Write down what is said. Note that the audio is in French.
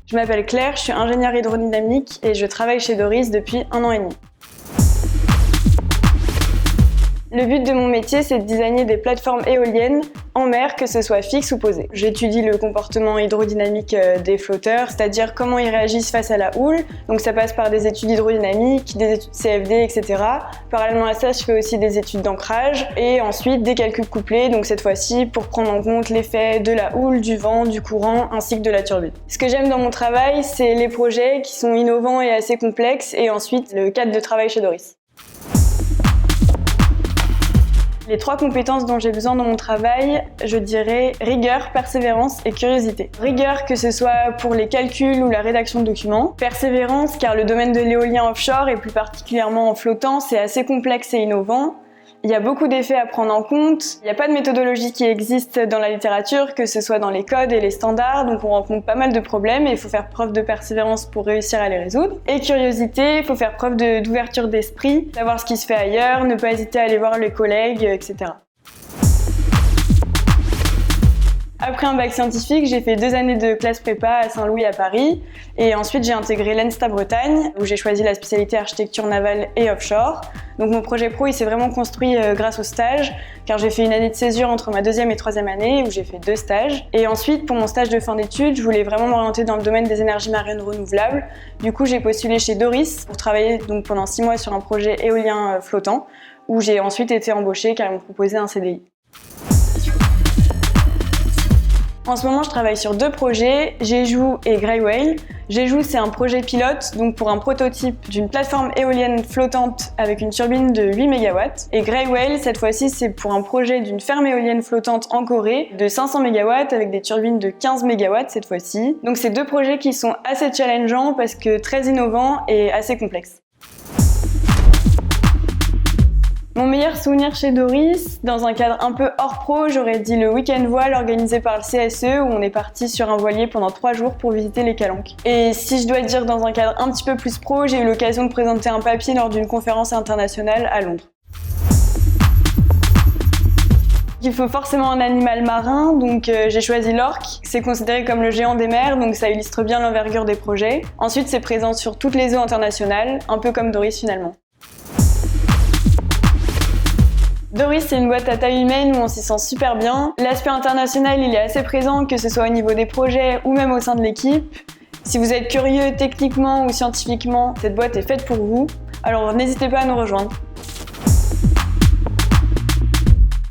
Je m'appelle Claire, je suis ingénieure hydrodynamique et je travaille chez Doris depuis 1 an et demi. Le but de mon métier, c'est de designer des plateformes éoliennes en mer, que ce soit fixe ou posée. J'étudie le comportement hydrodynamique des flotteurs, c'est-à-dire comment ils réagissent face à la houle. Donc ça passe par des études hydrodynamiques, des études CFD, etc. Parallèlement à ça, je fais aussi des études d'ancrage et ensuite des calculs couplés, donc cette fois-ci pour prendre en compte l'effet de la houle, du vent, du courant ainsi que de la turbine. Ce que j'aime dans mon travail, c'est les projets qui sont innovants et assez complexes et ensuite le cadre de travail chez Doris. Les 3 compétences dont j'ai besoin dans mon travail, je dirais rigueur, persévérance et curiosité. Rigueur, que ce soit pour les calculs ou la rédaction de documents. Persévérance, car le domaine de l'éolien offshore et plus particulièrement en flottant, c'est assez complexe et innovant. Il y a beaucoup d'effets à prendre en compte. Il n'y a pas de méthodologie qui existe dans la littérature, que ce soit dans les codes et les standards, donc on rencontre pas mal de problèmes et il faut faire preuve de persévérance pour réussir à les résoudre. Et curiosité, il faut faire preuve d'ouverture d'esprit, savoir ce qui se fait ailleurs, ne pas hésiter à aller voir les collègues, etc. Après un bac scientifique, j'ai fait 2 années de classe prépa à Saint-Louis à Paris et ensuite j'ai intégré l'ENSTA Bretagne où j'ai choisi la spécialité architecture navale et offshore. Donc mon projet pro il s'est vraiment construit grâce au stage car j'ai fait une année de césure entre ma 2e et 3e année où j'ai fait 2 stages. Et ensuite pour mon stage de fin d'études, je voulais vraiment m'orienter dans le domaine des énergies marines renouvelables. Du coup j'ai postulé chez Doris pour travailler donc pendant 6 mois sur un projet éolien flottant où j'ai ensuite été embauchée car ils m'ont proposé un CDI. En ce moment, je travaille sur 2 projets, Jeju et Grey Whale. Jeju, c'est un projet pilote, donc pour un prototype d'une plateforme éolienne flottante avec une turbine de 8 MW. Et Grey Whale, cette fois-ci, c'est pour un projet d'une ferme éolienne flottante en Corée de 500 MW avec des turbines de 15 MW cette fois-ci. Donc c'est 2 projets qui sont assez challengeants parce que très innovants et assez complexes. Mon meilleur souvenir chez Doris, dans un cadre un peu hors pro, j'aurais dit le week-end voile organisé par le CSE où on est parti sur un voilier pendant 3 jours pour visiter les calanques. Et si je dois dire dans un cadre un petit peu plus pro, j'ai eu l'occasion de présenter un papier lors d'une conférence internationale à Londres. Il faut forcément un animal marin, donc j'ai choisi l'orque. C'est considéré comme le géant des mers, donc ça illustre bien l'envergure des projets. Ensuite, c'est présent sur toutes les eaux internationales, un peu comme Doris finalement. Doris, c'est une boîte à taille humaine où on s'y sent super bien. L'aspect international, il est assez présent, que ce soit au niveau des projets ou même au sein de l'équipe. Si vous êtes curieux techniquement ou scientifiquement, cette boîte est faite pour vous. Alors n'hésitez pas à nous rejoindre.